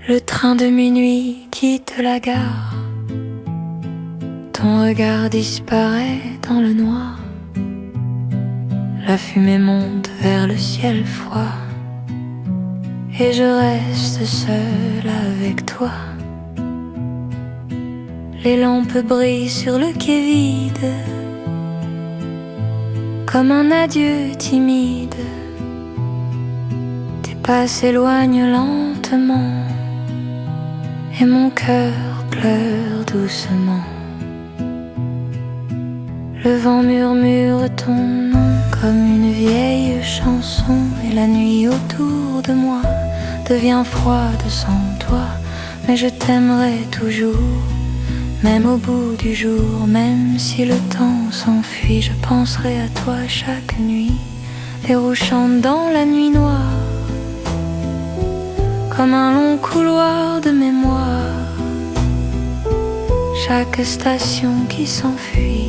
Le train de minuit quitte la gare, ton regard disparaît dans le noir. La fumée monte vers le ciel froid, et je reste seule avec toi. Les lampes brillent sur le quai vide, comme un adieu timide. Tes pas s'éloignent lentement, et mon cœur pleure doucement. Le vent murmure ton nom comme une vieille chanson, et la nuit autour de moi devient froide sans toi. Mais je t'aimerai toujours, même au bout du jour. Même si le temps s'enfuit, je penserai à toi chaque nuit. Les roues chantent dans la nuit noire, comme un long couloir de mémoire. Chaque station qui s'enfuit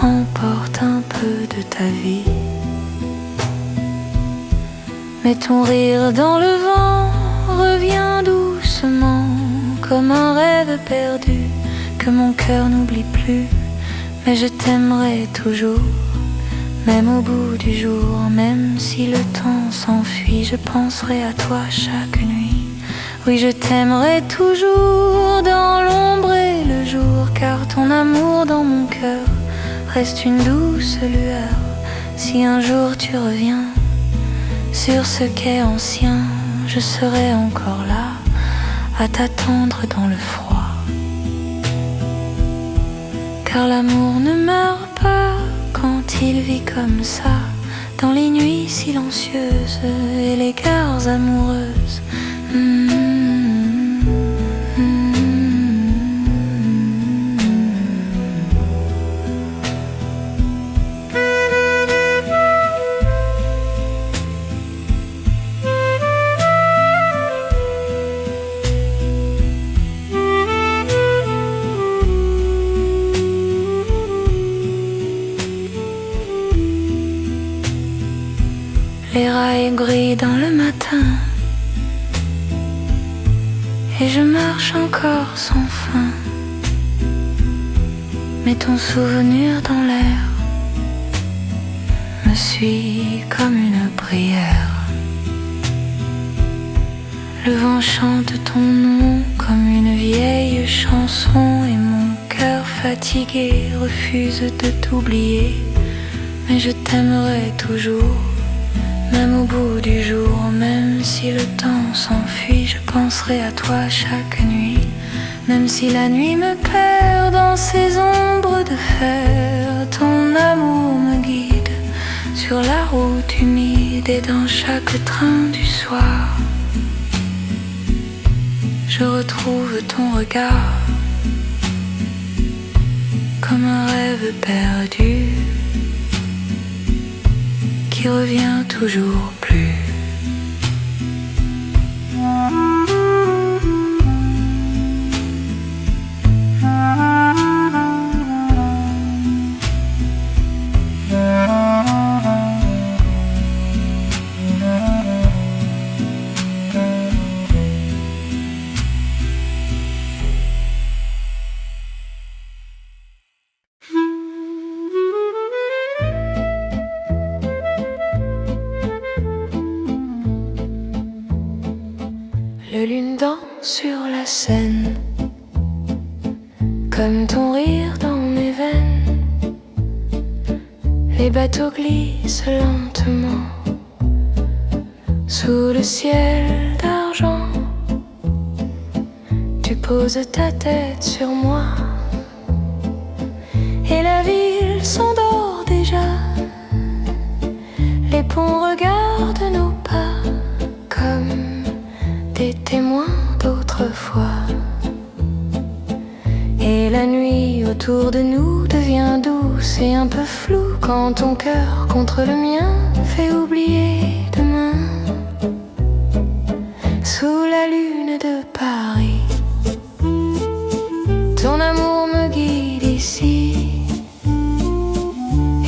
emporte un peu de ta vie. Mais ton rire dans le vent revient doucement, comme un rêve perdu que mon cœur n'oublie plus. Mais je t'aimerai toujours, même au bout du jour. Même si le temps s'enfuit, je penserai à toi chaque nuit. Oui, je t'aimerai toujours dans l'ombre et le jour, car ton amour dans mon cœur reste une douce lueur. Si un jour tu reviens sur ce quai ancien, je serai encore là à t'attendre dans le froid. Car l'amour ne meurt pas quand il vit comme ça, dans les nuits silencieuses et les gares amoureuses. Les rails brillent dans le matin, et je marche encore sans fin. Mais ton souvenir dans l'air me suit comme une prière. Le vent chante ton nom comme une vieille chanson, et mon cœur fatigué refuse de t'oublier. Mais je t'aimerai toujours, même au bout du jour. Même si le temps s'enfuit, je penserai à toi chaque nuit. Même si la nuit me perd dans ces ombres de fer, ton amour me guide sur la route humide, et dans chaque train du soir je retrouve ton regard comme un rêve perdu qui revient toujours plus. Le lune danse sur la Seine, comme ton rire dans mes veines. Les bateaux glissent lentement sous le ciel d'argent. Tu poses ta tête sur moi, et la ville s'endort déjà. Les ponts regardent nos pas comme des témoins d'autrefois. Et la nuit autour de nous devient douce et un peu floue quand ton cœur contre le mien fait oublier demain. Sous la lune de Paris, ton amour me guide ici,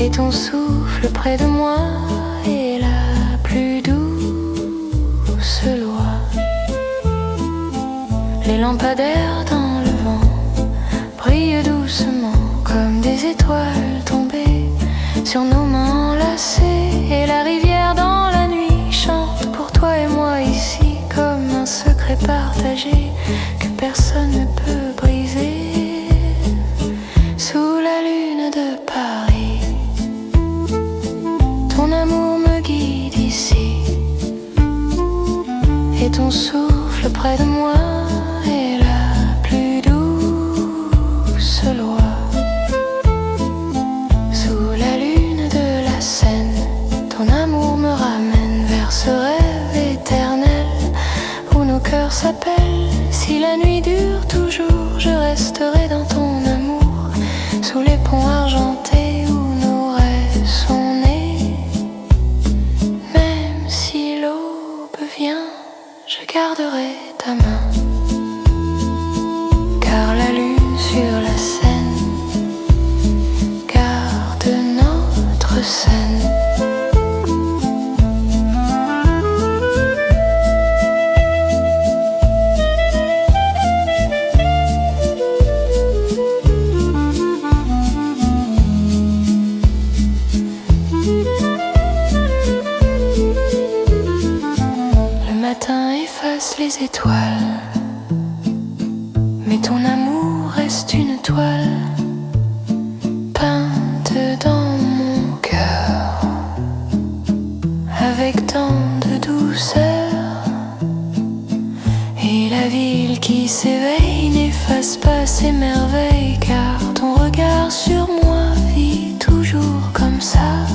et ton souffle près de moi est la plus douce loi. endommagé que personne ne peut briser. Sous la lune de Paris, ton amour me guide ici, et ton souffle près de moi est la plus douce loi. Sous la lune de la Seine, ton amour me ramène vers ce rêve éternel où nos cœurs s'appellent. Si la nuit dure toujours, je resterai dans ton amour, sous les ponts argentés où nos rêves sont nés. Même si l'aube vient, je garderai ta main, car la lune sur la Seine garde notre scène. Les étoiles, mais ton amour reste une toile peinte dans mon cœur avec tant de douceur. Et la ville qui s'éveille n'efface pas ses merveilles, car ton regard sur moi vit toujours comme ça.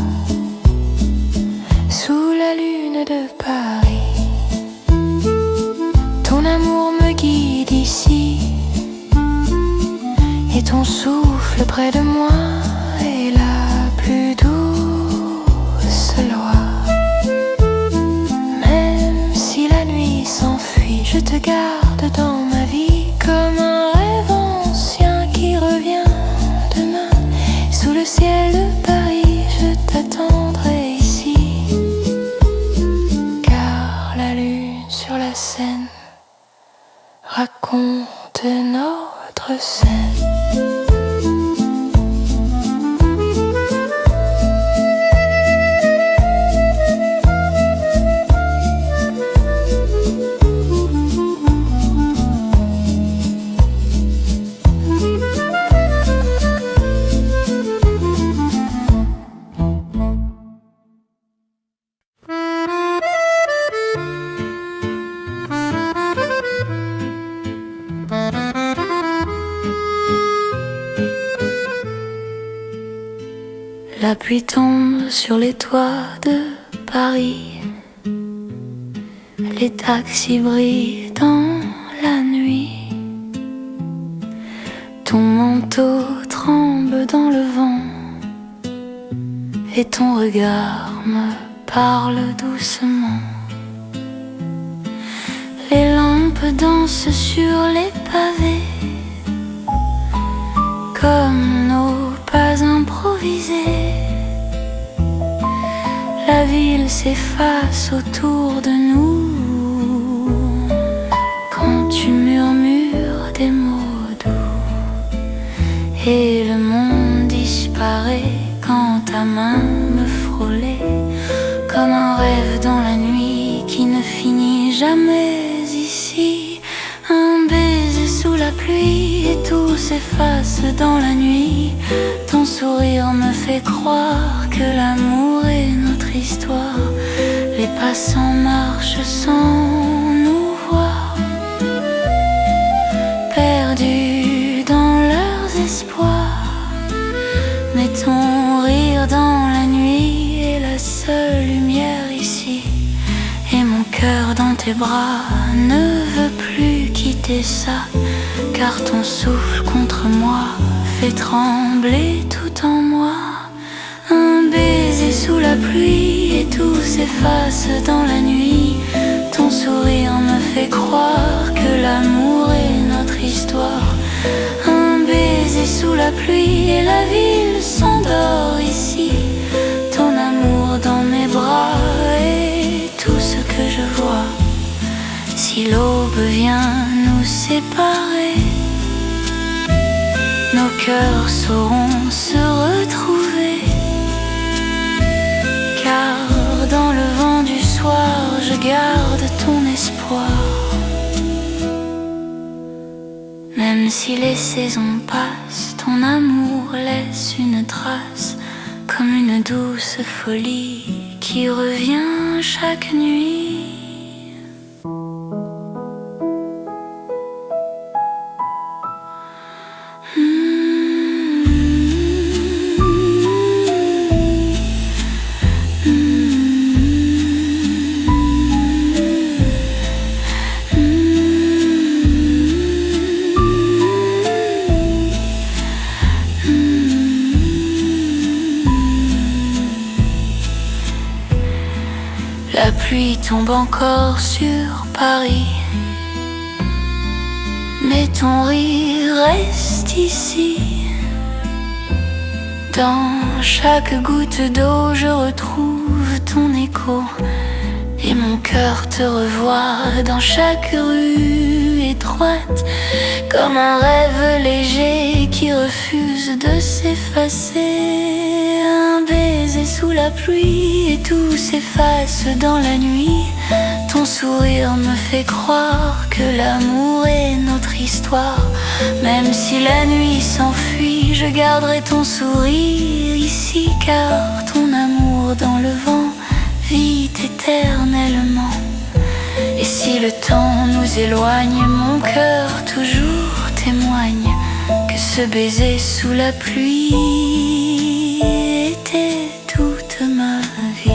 Sous la lune de Paris, ton amour me guide ici, et ton souffle près de moi est la plus douce loi. Même si la nuit s'enfuit, je te garde dans ma vie comme un rêve ancien qui revient demain. Sous le ciel de Paris, je t'attendrai ici, car la lune sur la Seine raconte notre scène. La pluie tombe sur les toits de Paris, les taxis brillent dans la nuit, ton manteau tremble dans le vent, et ton regard me parle doucement. Les lampes dansent sur les pavés comme nos pas improvisés. La ville s'efface autour de nous quand tu murmures des mots doux, et le monde disparaît quand ta main me frôlait comme un rêve dans la nuit qui ne finit jamais ici. Un baiser sous la pluie et tout s'efface dans la nuit. Ton sourire me fait croire que l'amour est notre histoire. Les passants marchent sans nous voir, perdus dans leurs espoirs. Mais ton rire dans la nuit est la seule lumière ici, et mon cœur dans tes bras ne veut plus quitter ça, car ton souffle contre moi fait trembler tout en moi. Un baiser sous la pluie et tout s'efface dans la nuit. Ton sourire me fait croire que l'amour est notre histoire. Un baiser sous la pluie et la ville s'endort ici. Ton amour dans mes bras est tout ce que je vois. Si l'aube vient nous séparer, nos cœurs sauront se retrouver, car dans le vent du soir je garde ton espoir. si les saisons passent, ton amour laisse une trace, comme une douce folie qui revient chaque nuit. La pluie tombe encore sur Paris, mais ton rire reste ici. Dans chaque goutte d'eau je retrouve ton écho, et mon cœur te revoit dans chaque rue étroite, comme un rêve léger qui refuse de s'effacer. Un baiser sous la pluie et tout s'efface dans la nuit. Ton sourire me fait croire que l'amour est notre histoire. Même si la nuit s'enfuit, je garderai ton sourire ici, car ton amour dans le vent vit éternellement. Et si le temps nous éloigne, mon cœur toujours témoigne que ce baiser sous la pluie était toute ma vie.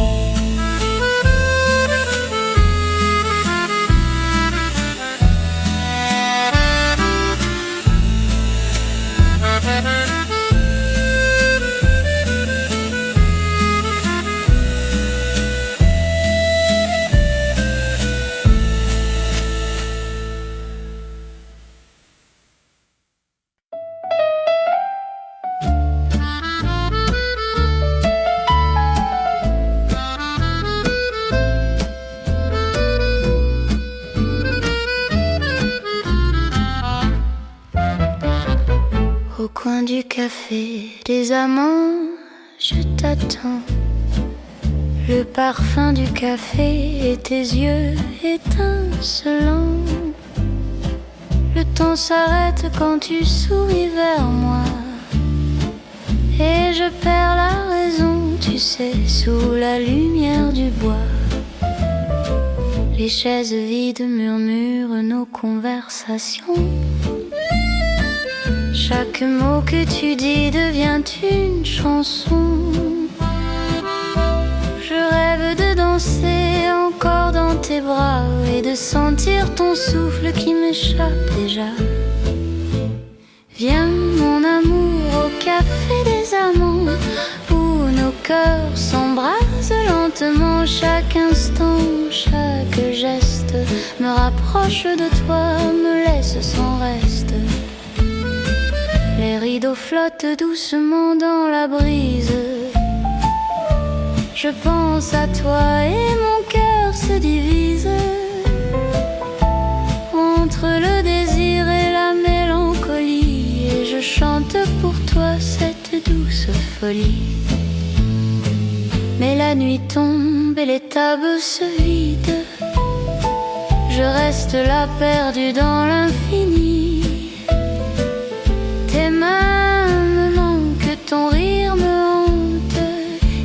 Au coin du café des amants, je t'attends. Le parfum du café et tes yeux étincelants. Le temps s'arrête quand tu souris vers moi, et je perds la raison, tu sais, sous la lumière du bois. Les chaises vides murmurent nos conversations. Chaque mot que tu dis devient une chanson. Je rêve de danser encore dans tes bras et de sentir ton souffle qui m'échappe déjà. Viens mon amour au café des amants, où nos cœurs s'embrasent lentement. Chaque instant, chaque geste me rapproche de toi, me laisse sans reste. Les rideaux flottent doucement dans la brise. Je pense à toi et mon cœur se divise entre le désir et la mélancolie, et je chante pour toi cette douce folie. Mais la nuit tombe et les tables se vident. Je reste là perdue dans l'infini. Tes mains me manquent, ton rire me hante,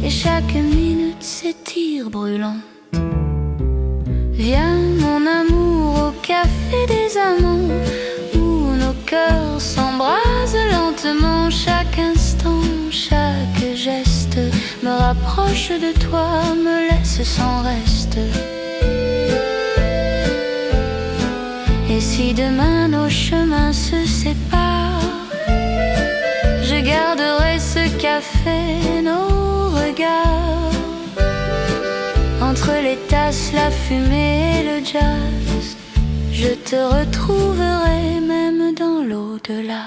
et chaque minute s'étire brûlante. Viens mon amour au café des amants, où nos cœurs s'embrasent lentement. Chaque instant, chaque geste me rapproche de toi, me laisse sans reste. Et si demain nos chemins se séparent, je garderai ce café, nos regards. Entre les tasses, la fumée et le jazz, je te retrouverai même dans l'au-delà.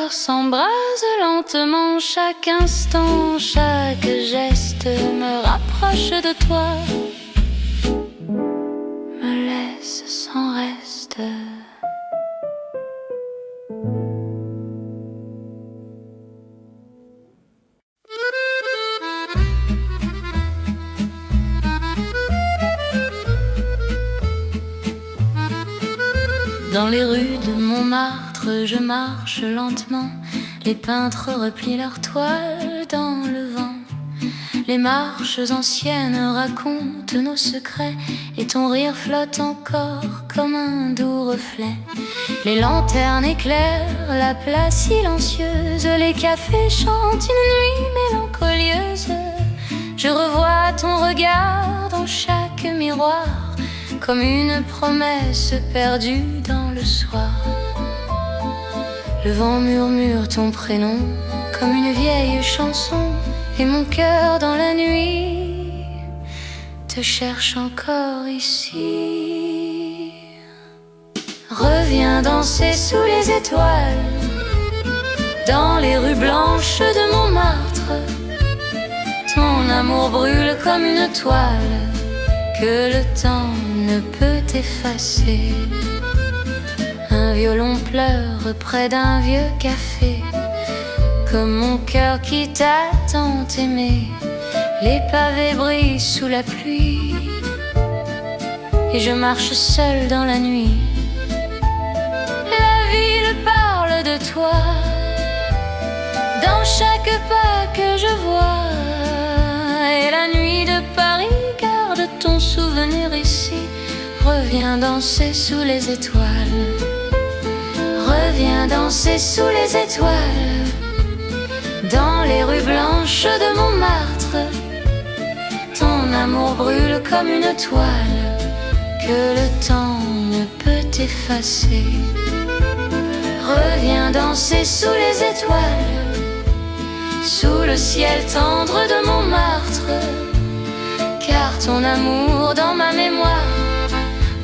cœur s'embrase lentement, chaque instant, chaque geste me rapproche de toi, me laisse sans reste. Dans les rues de Montmartre, je marche lentement. Les peintres replient leurs toiles dans le vent. Les marches anciennes racontent nos secrets, et ton rire flotte encore comme un doux reflet. Les lanternes éclairent la place silencieuse, les cafés chantent une nuit mélancolieuse. Je revois ton regard dans chaque miroir, comme une promesse perdue dans le soir. Le vent murmure ton prénom comme une vieille chanson, et mon cœur dans la nuit te cherche encore ici. Reviens danser sous les étoiles, dans les rues blanches de Montmartre. Ton amour brûle comme une toile que le temps ne peut effacer. Un violon pleure près d'un vieux café, comme mon cœur qui t'a tant aimé. Les pavés brillent sous la pluie, et je marche seule dans la nuit. La ville parle de toi, dans chaque pas que je vois, et la nuit de Paris garde ton souvenir ici. Reviens danser sous les étoiles, reviens danser sous les étoiles, dans les rues blanches de Montmartre. Ton amour brûle comme une toile que le temps ne peut effacer. Reviens danser sous les étoiles, sous le ciel tendre de Montmartre, car ton amour dans ma mémoire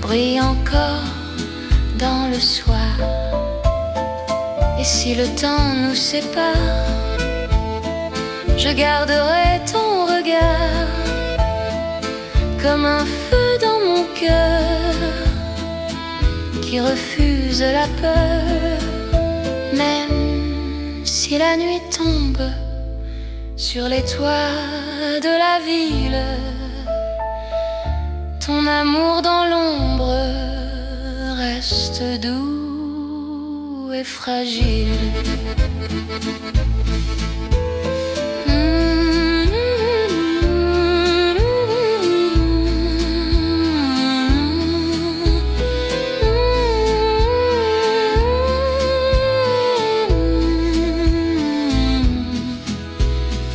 brille encore dans le soir. Et si le temps nous sépare, je garderai ton regard comme un feu dans mon cœur qui refuse la peur. Même si la nuit tombe sur les toits de la ville, ton amour dans l'ombre reste doux et fragile.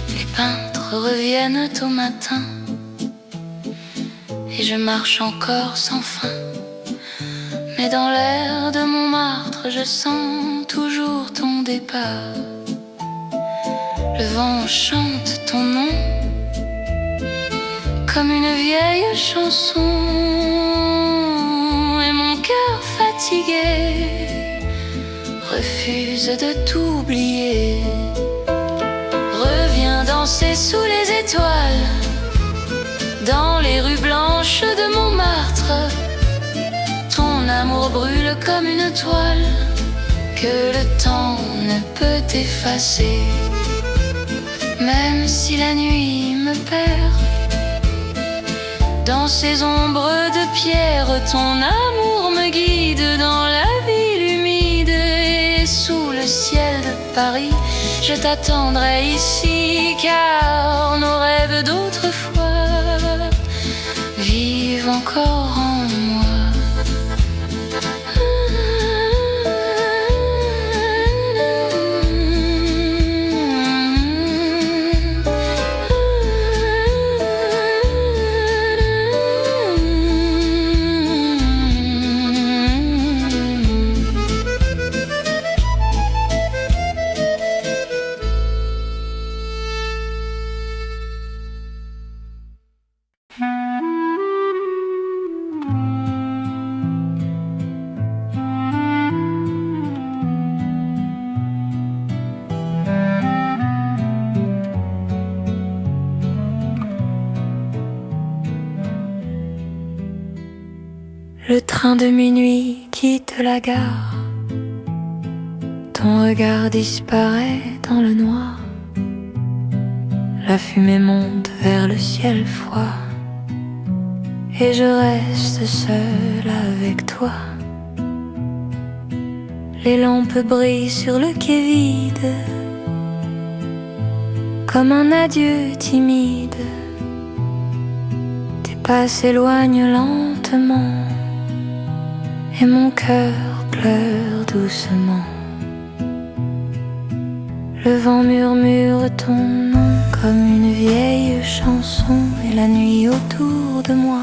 Les peintres reviennent au matin, et je marche encore sans fin. Mais dans l'air de Montmartre, je sens toujours ton départ. Le vent chante ton nom comme une vieille chanson, et mon cœur fatigué refuse de t'oublier. Reviens danser sous les étoiles, dans les rues blanches de Montmartre. Ton amour brûle comme une toile que le temps ne peut effacer. Même si la nuit me perd dans ces ombres de pierre, ton amour me guide dans la ville humide. Et sous le ciel de Paris, je t'attendrai ici, car nos rêves d'autrefois vivent encore en moi. train de minuit quitte la gare. Ton regard disparaît dans le noir. La fumée monte vers le ciel froid. Et je reste seule avec toi. Les lampes brillent sur le quai vide, comme un adieu timide. Tes pas s'éloignent lentement, et mon cœur pleure doucement. Le vent murmure ton nom comme une vieille chanson, et la nuit autour de moi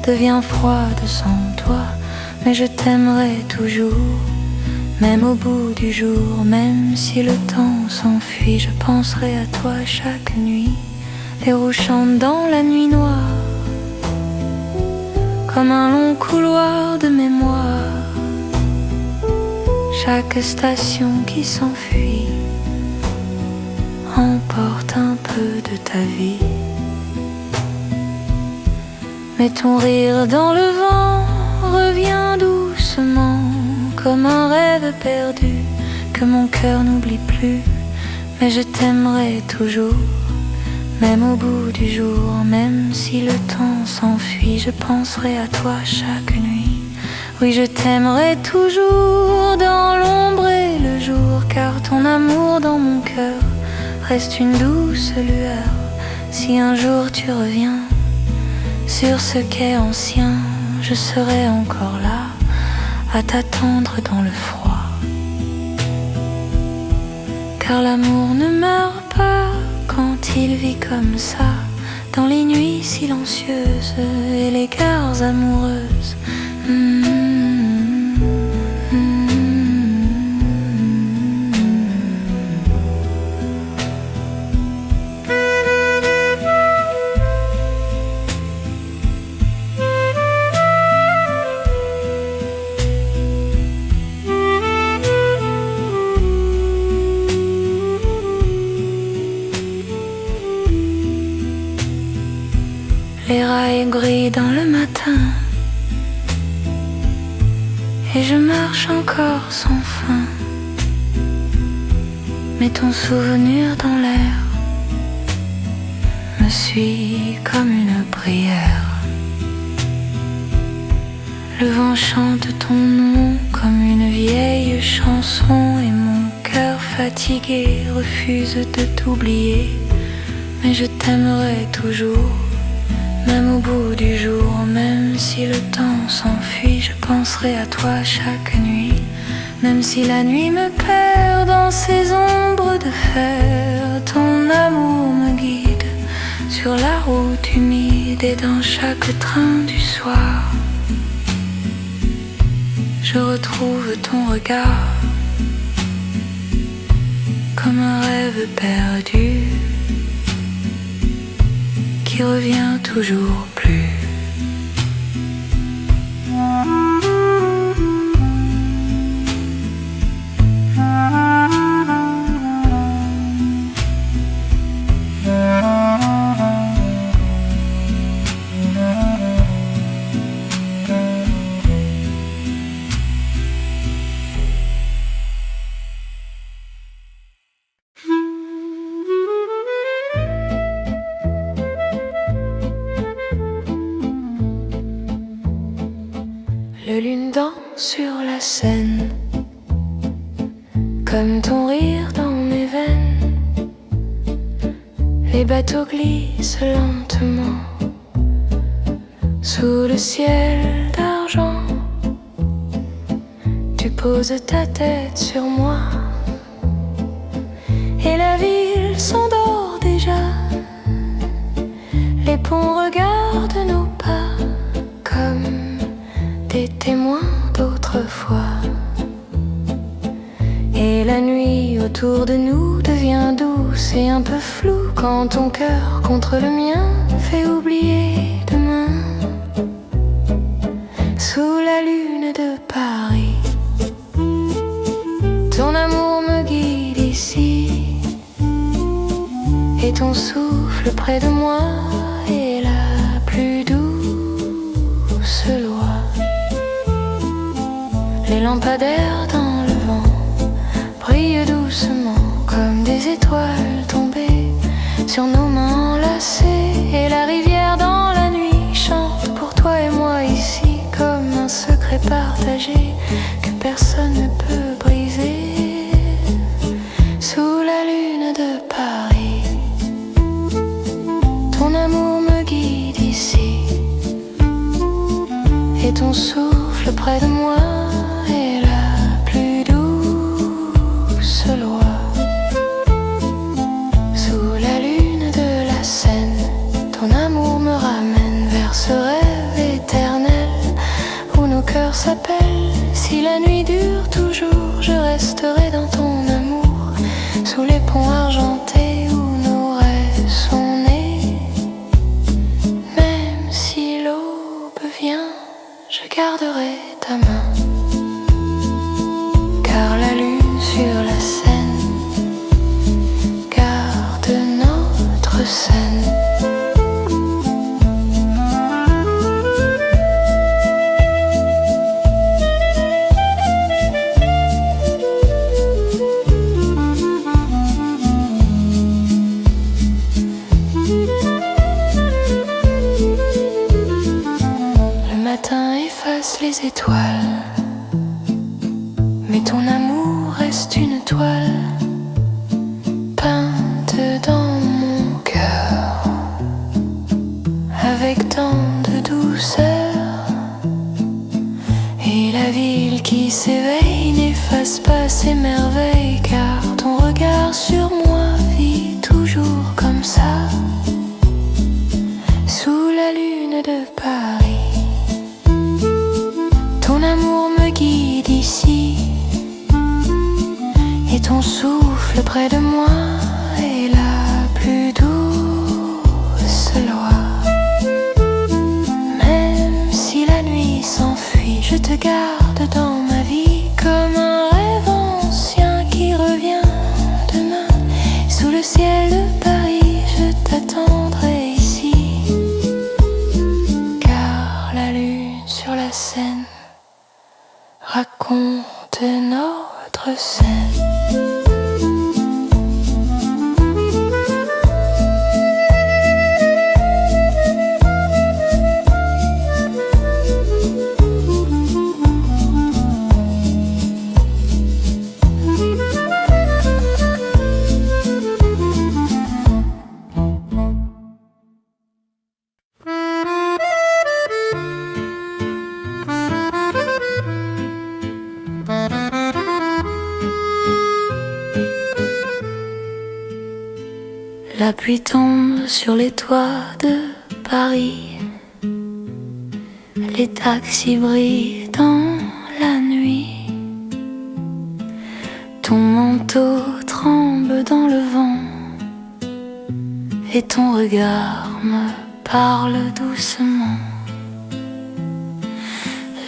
devient froide sans toi. Mais je t'aimerai toujours, même au bout du jour. Même si le temps s'enfuit, je penserai à toi chaque nuit. Les roues chantent dans la nuit noire, comme un long couloir de mémoire. Chaque station qui s'enfuit emporte un peu de ta vie. Mais ton rire dans le vent revient doucement, comme un rêve perdu que mon cœur n'oublie plus. Mais je t'aimerai toujours, même au bout du jour. Même si le temps s'enfuit, je penserai à toi chaque nuit. Oui, je t'aimerai toujours dans l'ombre et le jour, car ton amour dans mon cœur reste une douce lueur. Si un jour tu reviens sur ce quai ancien, je serai encore là à t'attendre dans le froid. Car l'amour ne meurt pas quand il vit comme ça, dans les nuits silencieuses et les gares amoureuses. Les rails brillent dans le matin, et je marche encore sans fin. Mais ton souvenir dans l'air me suit comme une prière. Le vent chante ton nom comme une vieille chanson, et mon cœur fatigué refuse de t'oublier. Mais je t'aimerai toujours, même au bout du jour. Même si le temps s'enfuit, je penserai à toi chaque nuit. Même si la nuit me perd dans ces ombres de fer, ton amour me guide sur la route humide. Et dans chaque train du soir, je retrouve ton regard comme un rêve perdu qui revient toujours plus. Le lune danse sur la Seine, comme ton rire dans mes veines. Les bateaux glissent lentement sous le ciel d'argent. Tu poses ta tête sur moi et la ville s'endort déjà. Les ponts regardent nos pas comme des témoins d'autrefois. Et la nuit autour de nous devient douce et un peu floue quand ton cœur contre le mien fait oublier demain. Sous la lune de Paris, ton amour me guide ici, et ton souffle près de moi est la plus douce loi. lampadaires dans le vent brillent doucement comme des étoiles tombées sur nos mains enlacées. Et la rivière dans la nuit chante pour toi et moi ici comme un secret partagé que personne ne peut briser. Sous la lune de Paris, ton amour me guide ici, et ton souffle près de moi est la plus douce loi. Sous la lune de la Seine, ton amour me ramène vers ce rêve éternel où nos cœurs s'appellent. Si la nuit dure toujours, je resterai dans ton amour, sous les ponts argentés où nos rêves sont nés. Même si l'aube vient, je garderai ta main, car la lune sur la Seine garde notre scène. Les étoiles, mais ton amour reste une toile peinte dans mon cœur avec tant de douceur. Et la ville qui s'éveille n'efface pas ses merveilles, car ton regard sur moi vit toujours comme ça, sous la lune de Paris. Ton amour me guide ici, et ton souffle près de moi est la plus douce loi. Même si la nuit s'enfuit, je te garde dans ma vie comme un rêve ancien qui revient demain. Sous le ciel de Paris, je t'attendrai ici, car la lune sur la Seine raconte notre scène. La pluie tombe sur les toits de Paris, les taxis brillent dans la nuit, ton manteau tremble dans le vent, et ton regard me parle doucement.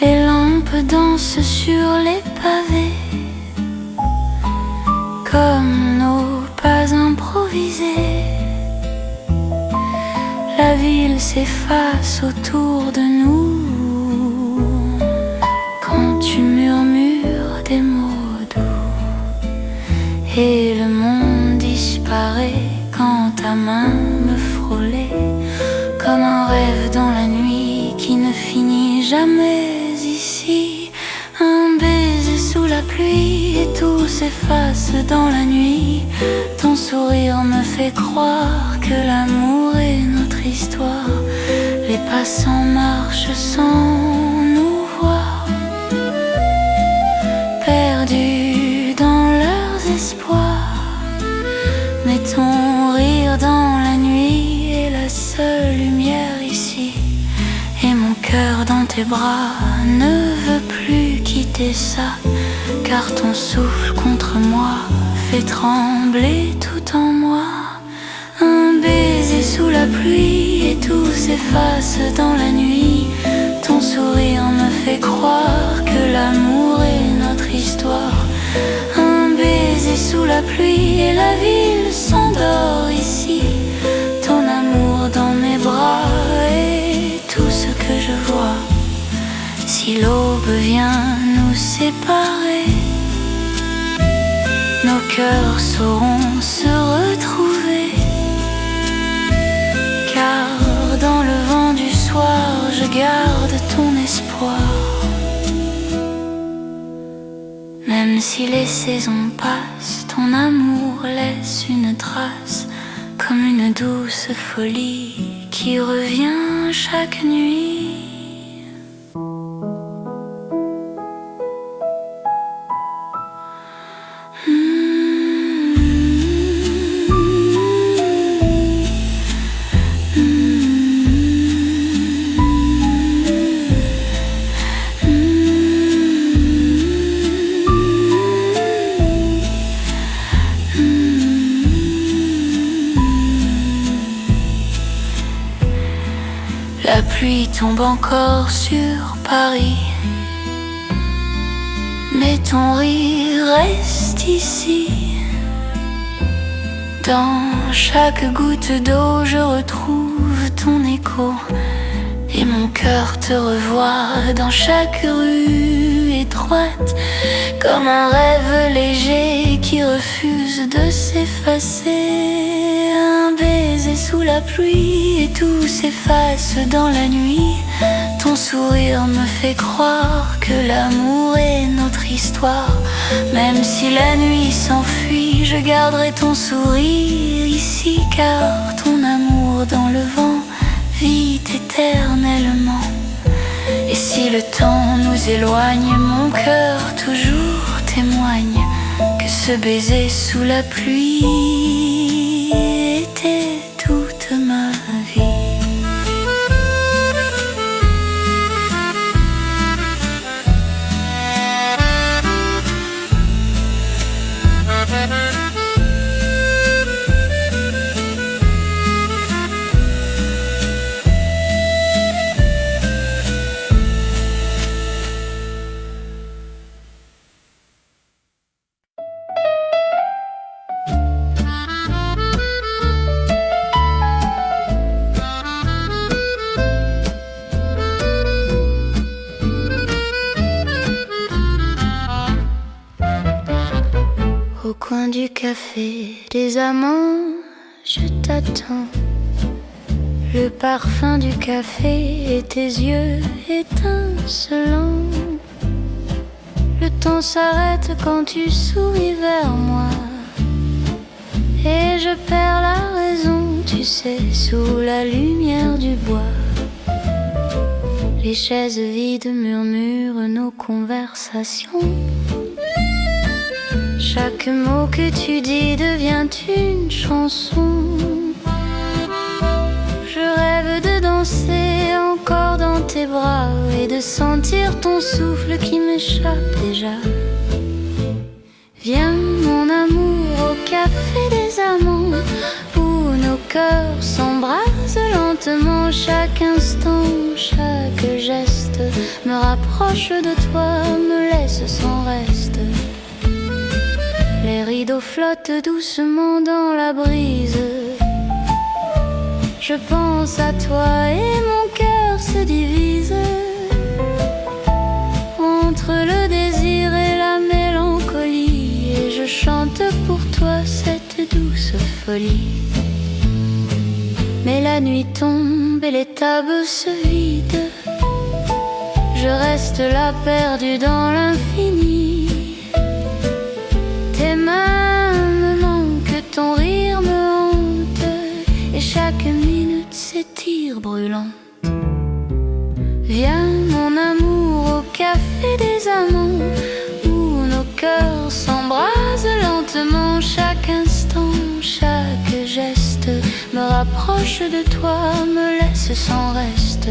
Les lampes dansent sur les pavés comme nos pas improvisés. La ville s'efface autour de nous quand tu murmures des mots doux, et le monde disparaît quand ta main me frôlait comme un rêve dans la nuit qui ne finit jamais ici. Un baiser sous la pluie et tout s'efface dans la nuit. Ton sourire me fait croire que l'amour est notre histoire. Les passants marchent sans nous voir, perdus dans leurs espoirs. Mais ton rire dans la nuit est la seule lumière ici, et mon cœur dans tes bras ne veut plus quitter ça, car ton souffle contre moi fait trembler tout en moi. Un baiser sous la pluie et tout s'efface dans la nuit. Ton sourire me fait croire que l'amour est notre histoire. Un baiser sous la pluie et la ville s'endort ici. Ton amour dans mes bras est tout ce que je vois. Si l'aube vient nous séparer. Nos cœurs sauront se retrouver, car dans le vent du soir, je garde ton espoir. Même si les saisons passent, ton amour laisse une trace, comme une douce folie qui revient chaque nuit. La pluie tombe encore sur Paris, mais ton rire reste ici. Dans chaque goutte d'eau, je retrouve ton écho, et mon cœur te revoit dans chaque rue étroite, comme un rêve léger qui refuse de s'effacer. Un baiser sous la pluie et tout s'efface dans la nuit. Ton sourire me fait croire que l'amour est notre histoire. Même si la nuit s'enfuit, je garderai ton sourire ici, car ton amour dans le vent vit éternellement. Et si le temps nous éloigne, mon cœur toujours témoigne que ce baiser sous la pluie était toute ma vie. Au coin du café des amants, je t'attends. Le parfum du café et tes yeux étincelants. Le temps s'arrête quand tu souris vers moi, et je perds la raison, tu sais, sous la lumière du bois. Les chaises vides murmurent nos conversations. Chaque mot que tu dis devient une chanson. Je rêve de danser encore dans tes bras et de sentir ton souffle qui m'échappe déjà. Viens mon amour au café des amants, où nos cœurs s'embrasent lentement. Chaque instant, chaque geste me rapproche de toi, me laisse sans reste. Les rideaux flottent doucement dans la brise. Je pense à toi et mon cœur se divise entre le désir et la mélancolie, et je chante pour toi cette douce folie. Mais la nuit tombe et les tables se vident. Je reste là perdue dans l'infini. Tes mains me manquent, ton rire me hante, et chaque minute s'étire brûlant. Viens mon amour au café des amants, où nos cœurs s'embrasent lentement. Chaque instant, chaque geste me rapproche de toi, me laisse sans reste.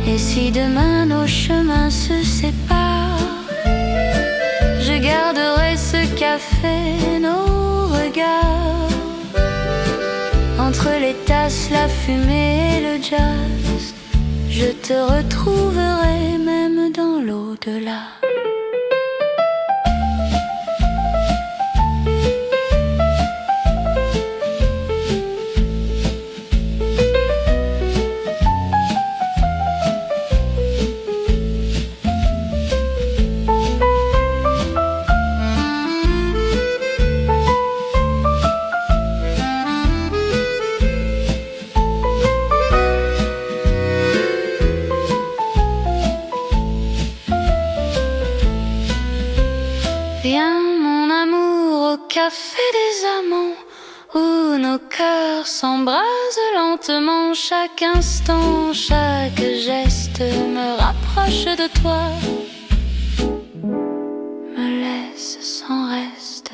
Et si demain nos chemins se séparent, je garderai ce café, nos regards. Entre les tasses, la fumée et le jazz, je te retrouverai même dans l'au-delà. mon amour, au café des amants, où nos cœurs s'embrasent lentement. Chaque instant, chaque geste me rapproche de toi, me laisse sans reste.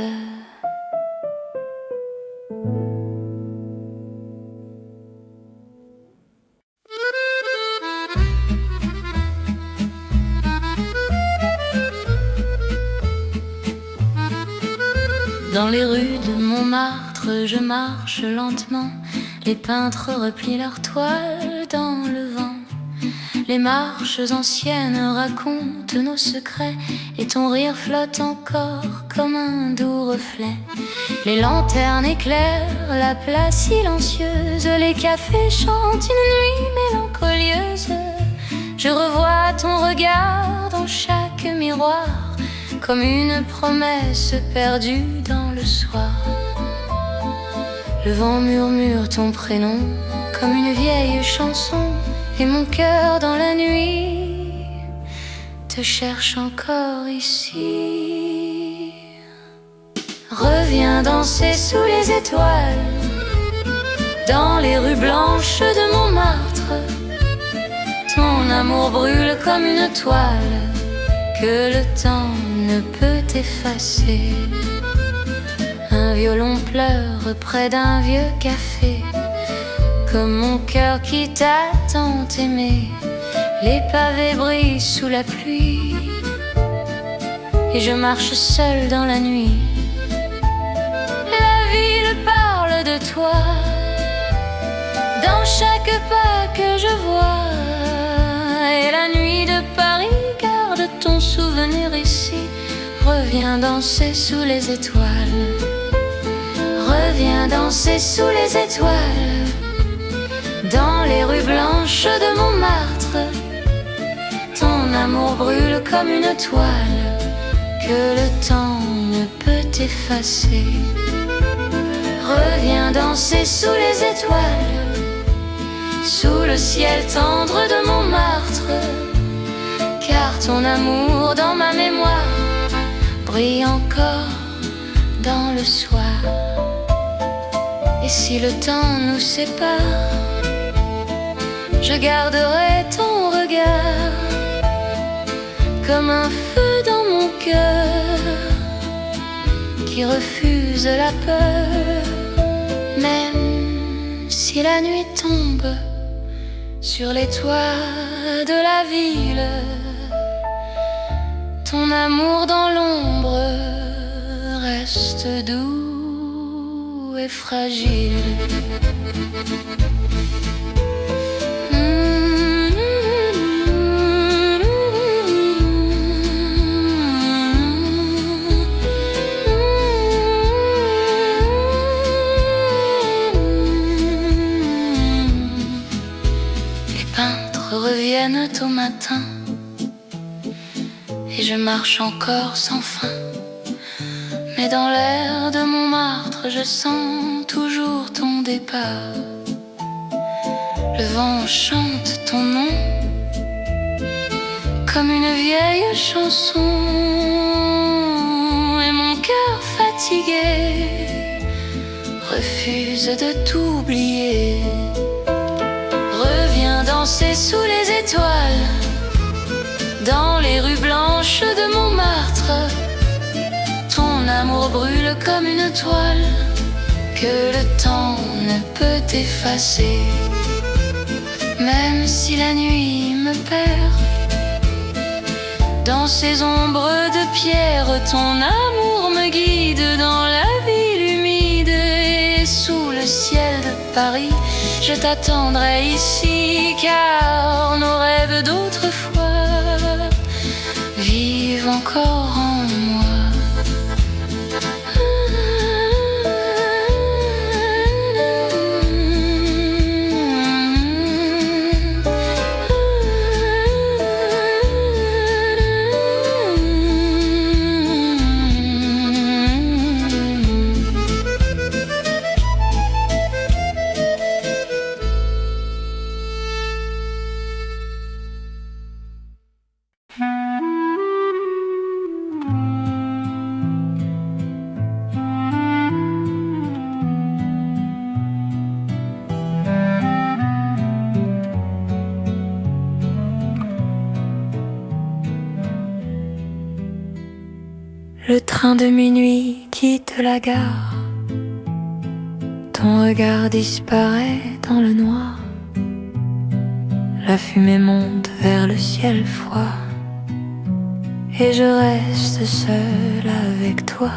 Dans les rues de Montmartre, je marche lentement. Les peintres replient leurs toiles dans le vent. Les marches anciennes racontent nos secrets, et ton rire flotte encore comme un doux reflet. Les lanternes éclairent la place silencieuse, les cafés chantent une nuit mélancolieuse. Je revois ton regard dans chaque miroir, comme une promesse perdue dans le soir. Le vent murmure ton prénom comme une vieille chanson, et mon cœur dans la nuit te cherche encore ici. Reviens danser sous les étoiles, dans les rues blanches de Montmartre. Ton amour brûle comme une toile que le temps ne peut effacer. Un violon pleure près d'un vieux café, comme mon cœur qui t'a tant aimé. Les pavés brillent sous la pluie, et je marche seule dans la nuit. La ville parle de toi, dans chaque pas que je vois. Et la nuit de Paris garde ton souvenir ici. Reviens danser sous les étoiles, reviens danser sous les étoiles, dans les rues blanches de Montmartre. Ton amour brûle comme une toile que le temps ne peut effacer. Reviens danser sous les étoiles, sous le ciel tendre de Montmartre, car ton amour dans ma mémoire brille encore dans le soir. Et si le temps nous sépare, je garderai ton regard comme un feu dans mon cœur qui refuse la peur. Même si la nuit tombe sur les toits de la ville, ton amour dans l'ombre reste doux et fragile. Les peintres reviennent au matin, et je marche encore sans fin. Mais dans l'air de Montmartre, je sens toujours ton départ. Le vent chante ton nom comme une vieille chanson, et mon cœur fatigué refuse de t'oublier. Reviens danser sous les étoiles, dans les rues blanches de Montmartre. Ton amour brûle comme une toile que le temps ne peut effacer. Même si la nuit me perd dans ces ombres de pierre, ton amour me guide dans la ville humide. Et sous le ciel de Paris, je t'attendrai ici, car nos rêves d'autrefois vivent encore en moi. Le train de minuit quitte la gare. Ton regard disparaît dans le noir. La fumée monte vers le ciel froid. Et je reste seule avec toi.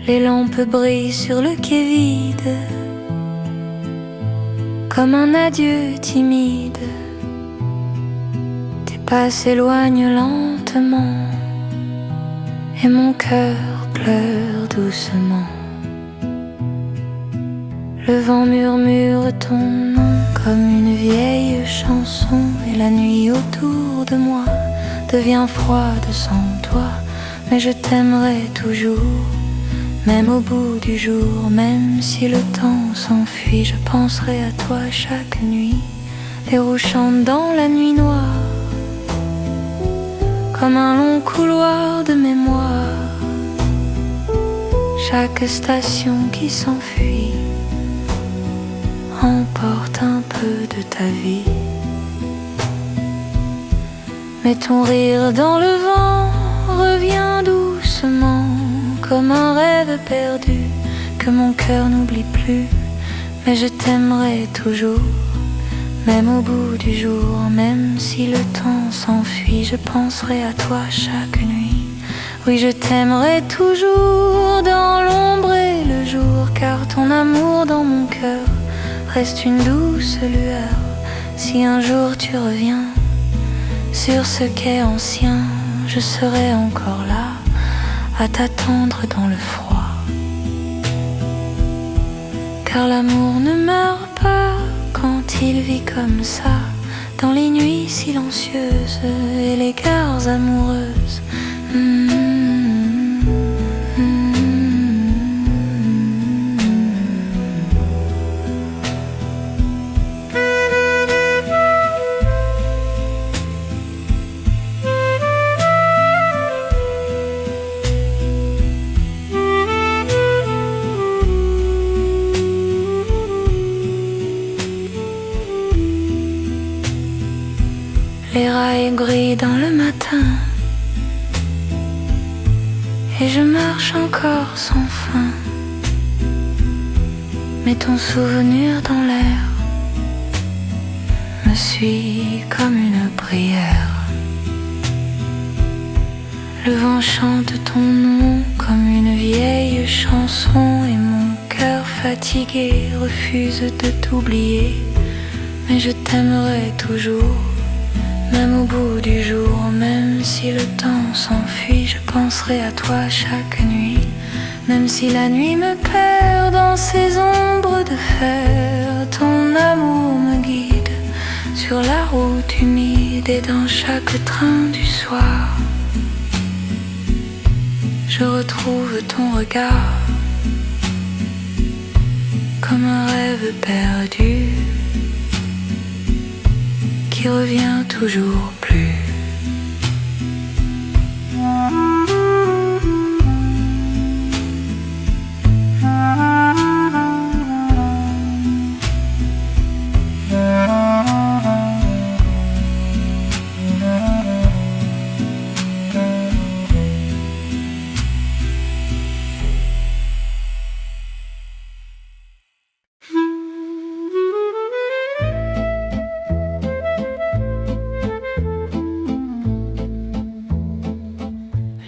Les lampes brillent sur le quai vide, comme un adieu timide. Tes pas s'éloignent lentement, et mon cœur pleure doucement. Le vent murmure ton nom comme une vieille chanson, et la nuit autour de moi devient froide sans toi. Mais je t'aimerai toujours, même au bout du jour. Même si le temps s'enfuit, je penserai à toi chaque nuit. Les roues chantent dans la nuit noire, comme un long couloir de mémoire. Chaque station qui s'enfuit emporte un peu de ta vie. Mais ton rire dans le vent revient doucement, comme un rêve perdu que mon cœur n'oublie plus. Mais je t'aimerai toujours, même au bout du jour. Même si le temps s'enfuit, je penserai à toi chaque nuit. Oui, je t'aimerai toujours dans l'ombre et le jour, car ton amour dans mon cœur reste une douce lueur. Si un jour tu reviens sur ce quai ancien, je serai encore là à t'attendre dans le froid. Car l'amour ne meurt pas quand il vit comme ça, dans les nuits silencieuses et les gares amoureuses. Les rails grillent dans le matin, et je marche encore sans fin. Mais ton souvenir dans l'air me suit comme une prière. Le vent chante ton nom comme une vieille chanson, et mon cœur fatigué refuse de t'oublier. Mais je t'aimerai toujours, même au bout du jour. Même si le temps s'enfuit, je penserai à toi chaque nuit. Même si la nuit me perd dans ces ombres de fer, ton amour me guide sur la route humide. Et dans chaque train du soir, je retrouve ton regard comme un rêve perdu qui revient toujours plus.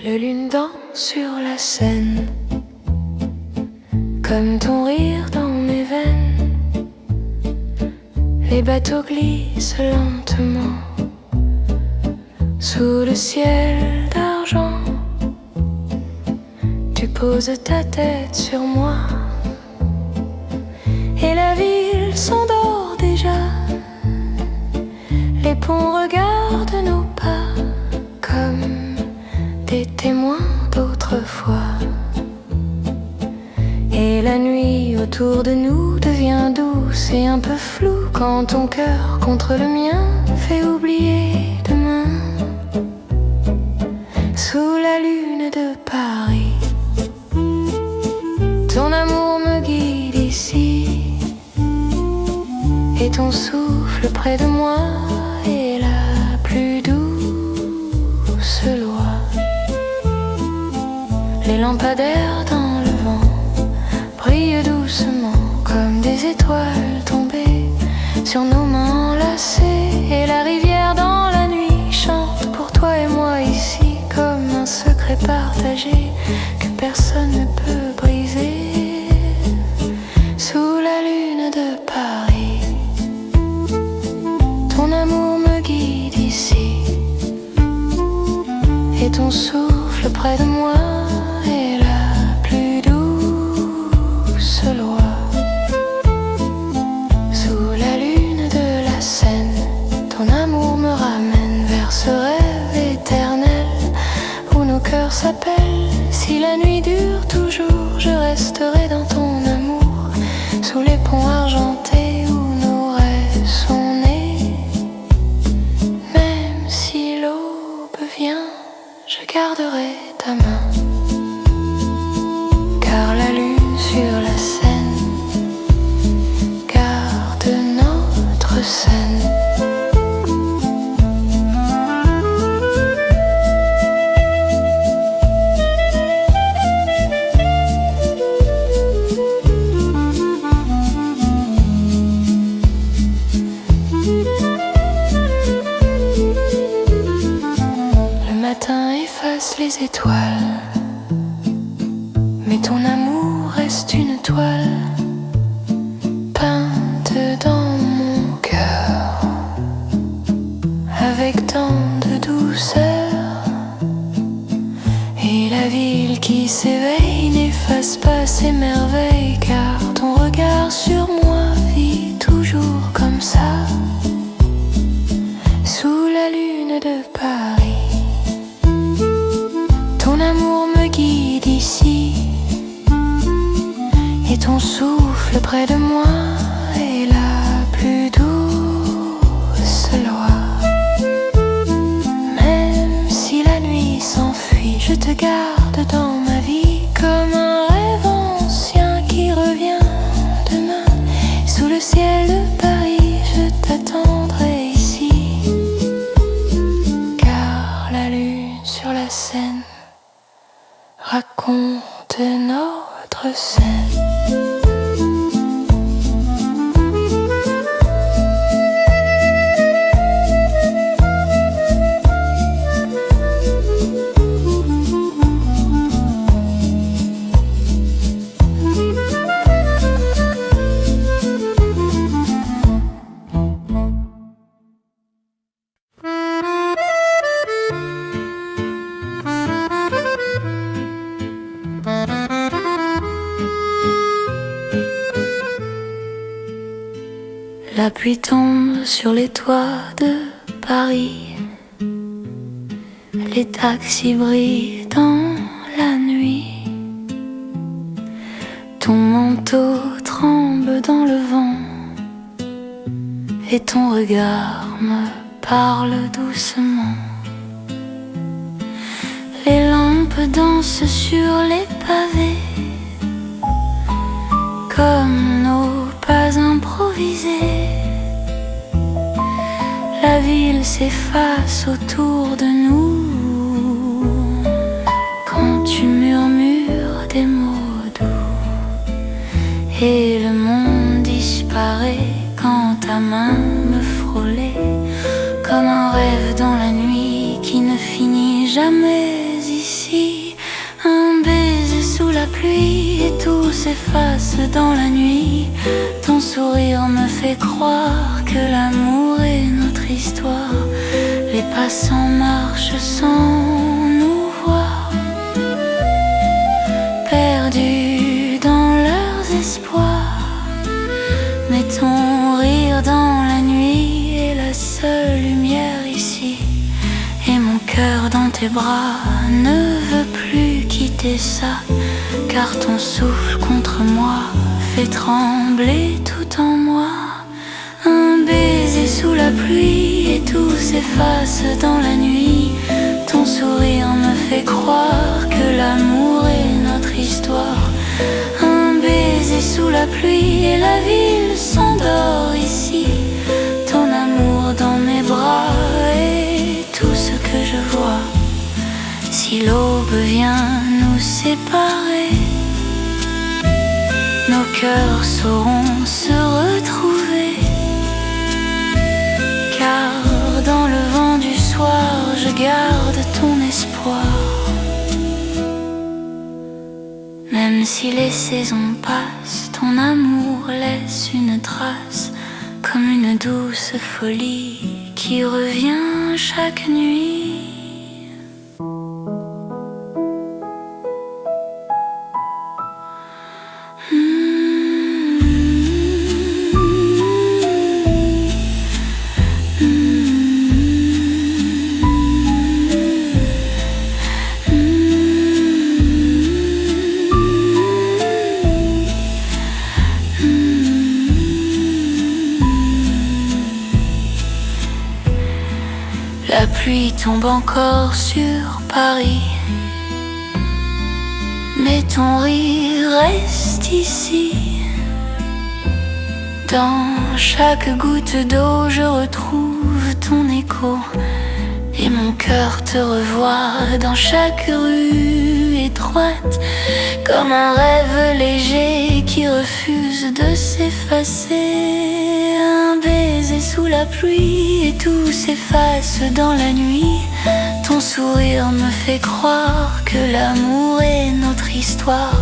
Le lune danse sur la Seine, comme ton rire dans mes veines. Les bateaux glissent lentement sous le ciel d'argent. Tu poses ta tête sur moi, et la ville s'endort déjà. Les ponts regardent nos pas comme des témoins d'autrefois. Et la nuit autour de nous devient douce et un peu floue quand ton cœur contre le mien fait oublier demain. Sous la lune de Paris, ton amour me guide ici, et ton souffle près de moi est la plus douce loi. Les lampadaires dans le vent brillent doucement comme des étoiles tombées sur nos mains enlacées. Et la rivière dans la nuit chante pour toi et moi ici comme un secret partagé que personne ne peut briser. Sous la lune de Paris, ton amour me guide ici, et ton souffle près de moi est la plus douce loi. Sous la lune de la Seine, ton amour me ramène vers ce rêve éternel où nos cœurs s'appellent. Si la nuit dure toujours, je resterai dans ton amour, sous les ponts argentés où nos rêves sont nés. Même si l'aube vient, je garderai ta main, car la lune sur la Seine garde notre scène. Les étoiles, mais ton amour reste une toile peinte dans mon cœur avec tant de douceur. Et la ville qui s'éveille n'efface pas ses merveilles, car ton regard sur moi vit toujours comme ça. Sous la lune de Paris, ton amour me guide ici, et ton souffle près de moi est la plus douce loi. Même si la nuit s'enfuit, je te garde dans ma vie comme un rêve ancien qui revient demain. Sous le ciel de Paris, je t'attendrai ici, car la lune sur la Seine raconte notre scène. La pluie tombe sur les toits de Paris, les taxis brillent dans la nuit, ton manteau tremble dans le vent, et ton regard me parle doucement. Les lampes dansent sur les pavés comme nos pas improvisés. La ville s'efface autour de nous quand tu murmures des mots doux, et le monde disparaît quand ta main me frôlait comme un rêve dans la nuit qui ne finit jamais ici. Un baiser sous la pluie et tout s'efface dans la nuit. Ton sourire me fait croire que l'amour est notre histoire. Les passants marchent sans nous voir, perdus dans leurs espoirs. Mais ton rire dans la nuit est la seule lumière ici, et mon cœur dans tes bras ne veut plus quitter ça, car ton souffle contre moi fait trembler tout en moi. Un baiser sous la pluie et tout s'efface dans la nuit. Ton sourire me fait croire que l'amour est notre histoire. Un baiser sous la pluie et la ville s'endort ici. Ton amour dans mes bras est tout ce que je vois. Si l'aube vient nous séparer, séparés, nos cœurs sauront se retrouver. Car dans le vent du soir, je garde ton espoir. Même si les saisons passent, ton amour laisse une trace, comme une douce folie qui revient chaque nuit. La pluie tombe encore sur Paris, mais ton rire reste ici. Dans chaque goutte d'eau, je retrouve ton écho, et mon cœur te revoit dans chaque rue étroite, comme un rêve léger qui refuse de s'effacer. Un baiser sous la pluie et tout s'efface dans la nuit. Ton sourire me fait croire que l'amour est notre histoire.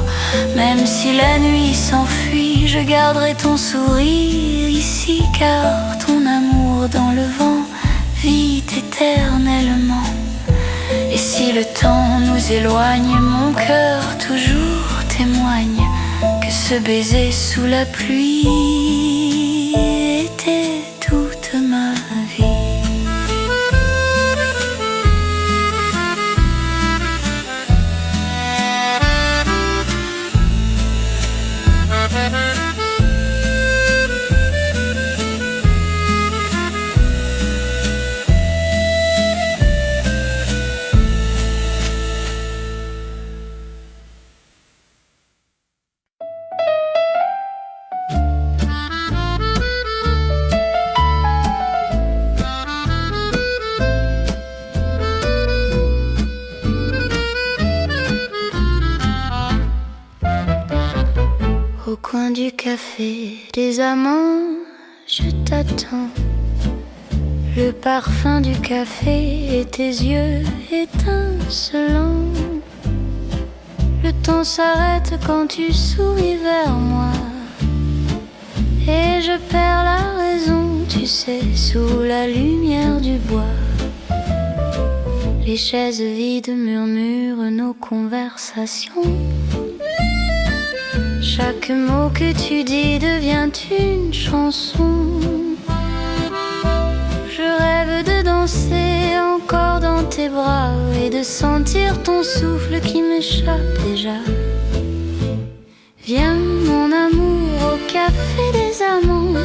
Même si la nuit s'enfuit, je garderai ton sourire ici, car ton amour dans le vent vit éternellement. Et si le temps nous éloigne, mon cœur toujours témoigne que ce baiser sous la pluie était toute ma vie. Au coin du café des amants, je t'attends. Le parfum du café et tes yeux étincelants. Le temps s'arrête quand tu souris vers moi, et je perds la raison, tu sais, sous la lumière du bois. Les chaises vides murmurent nos conversations. Chaque mot que tu dis devient une chanson. Je rêve de danser encore dans tes bras et de sentir ton souffle qui m'échappe déjà. Viens mon amour au café des amants,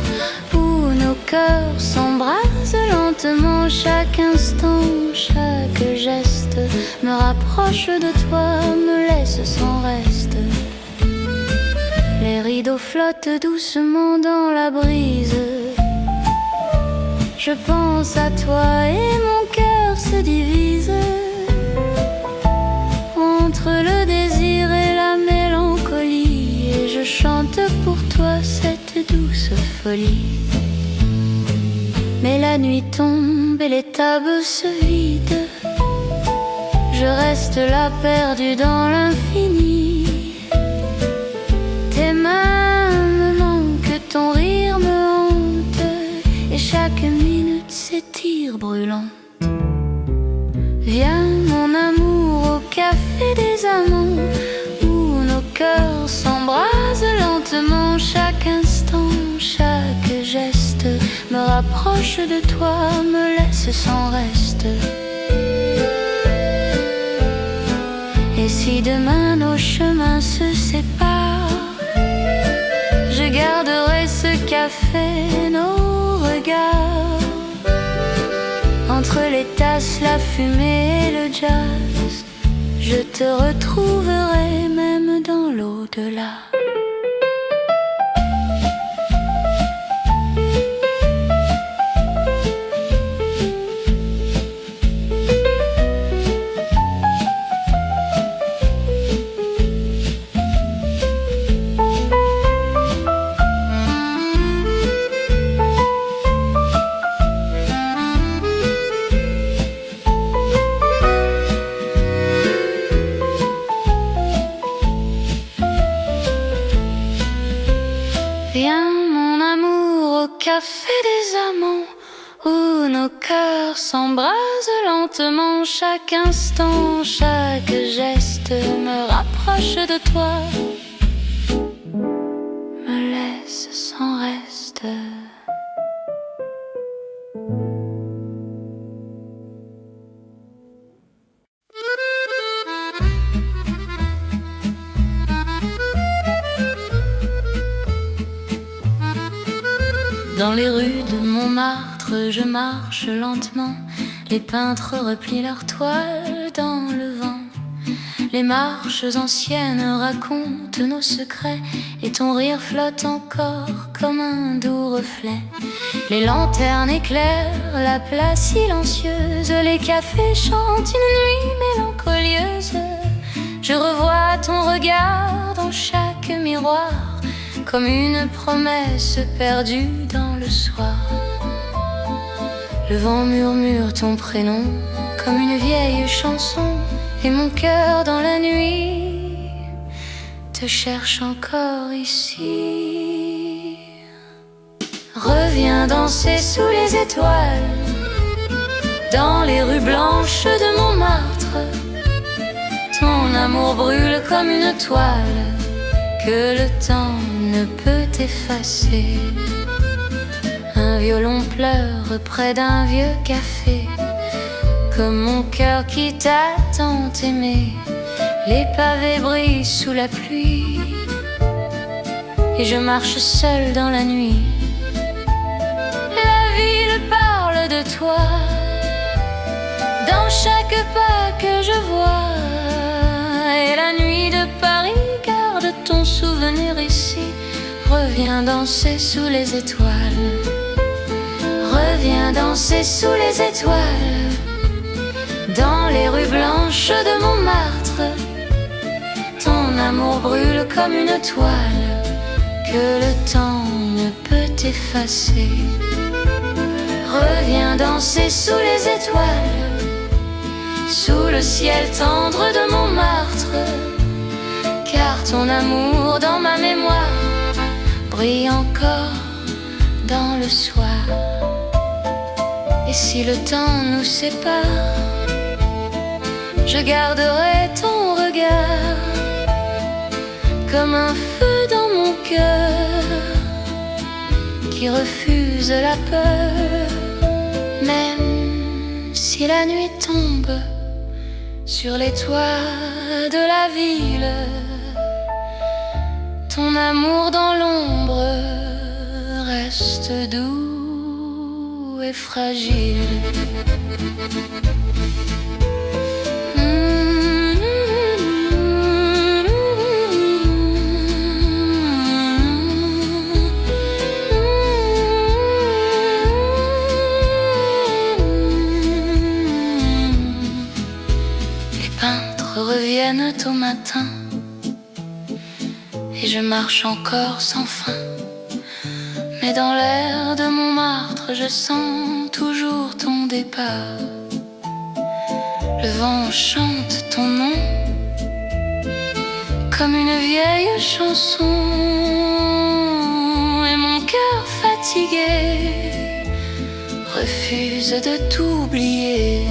où nos cœurs s'embrasent lentement. Chaque instant, chaque geste me rapproche de toi, me laisse sans reste. Les rideaux flottent doucement dans la brise. Je pense à toi et mon cœur se divise entre le désir et la mélancolie, et je chante pour toi cette douce folie. Mais la nuit tombe et les tables se vident. Je reste là perdue dans l'infini. Tes mains me manquent, ton rire me hante, et chaque minute s'étire brûlante. Viens mon amour au café des amants, où nos cœurs s'embrasent lentement. Chaque instant, chaque geste me rapproche de toi, me laisse sans reste. Et si demain nos chemins se séparent, je garderai ce café, nos regards. Entre les tasses, la fumée et le jazz, je te retrouverai même dans l'au-delà. café des amants où nos cœurs s'embrasent lentement. Chaque instant, chaque geste me rapproche de toi, me laisse sans reste. Dans les rues de Montmartre, je marche lentement. Les peintres replient leurs toiles dans le vent. Les marches anciennes racontent nos secrets, et ton rire flotte encore comme un doux reflet. Les lanternes éclairent la place silencieuse, les cafés chantent une nuit mélancolieuse. Je revois ton regard dans chaque miroir, comme une promesse perdue dans le soir. Le vent murmure ton prénom comme une vieille chanson, et mon cœur dans la nuit te cherche encore ici. Reviens danser sous les étoiles, dans les rues blanches de Montmartre. Ton amour brûle comme une toile que le temps ne peut effacer. Un violon pleure près d'un vieux café, comme mon cœur qui t'a tant aimé. Les pavés brillent sous la pluie, et je marche seule dans la nuit. La ville parle de toi dans chaque pas que je vois, et la nuit de Paris garde ton souvenir ici. Reviens danser sous les étoiles, reviens danser sous les étoiles, dans les rues blanches de Montmartre. Ton amour brûle comme une toile que le temps ne peut effacer. Reviens danser sous les étoiles, sous le ciel tendre de Montmartre, car ton amour dans ma mémoire brille encore dans le soir. Et si le temps nous sépare, je garderai ton regard comme un feu dans mon cœur qui refuse la peur. Même si la nuit tombe sur les toits de la ville, ton amour dans l'ombre reste doux et fragile. Les peintres reviennent au matin, et je marche encore sans fin. Mais dans l'air de Montmartre, je sens toujours ton départ. Le vent chante ton nom comme une vieille chanson, et mon cœur fatigué refuse de t'oublier.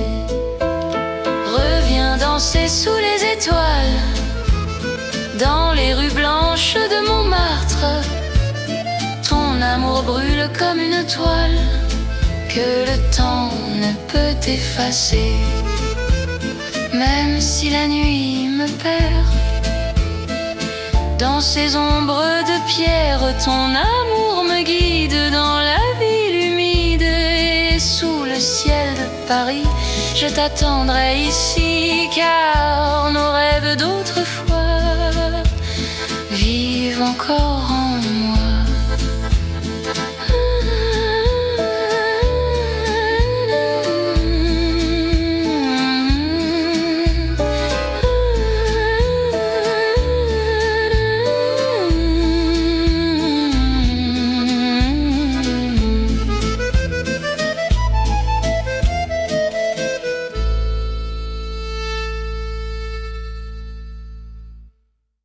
Reviens danser sous les étoiles, dans les rues blanches de Montmartre. Ton amour brûle comme une toile que le temps ne peut effacer. Même si la nuit me perd dans ces ombres de pierre, ton amour me guide dans la ville humide, et sous le ciel de Paris, je t'attendrai ici, car nos rêves d'autrefois vivent encore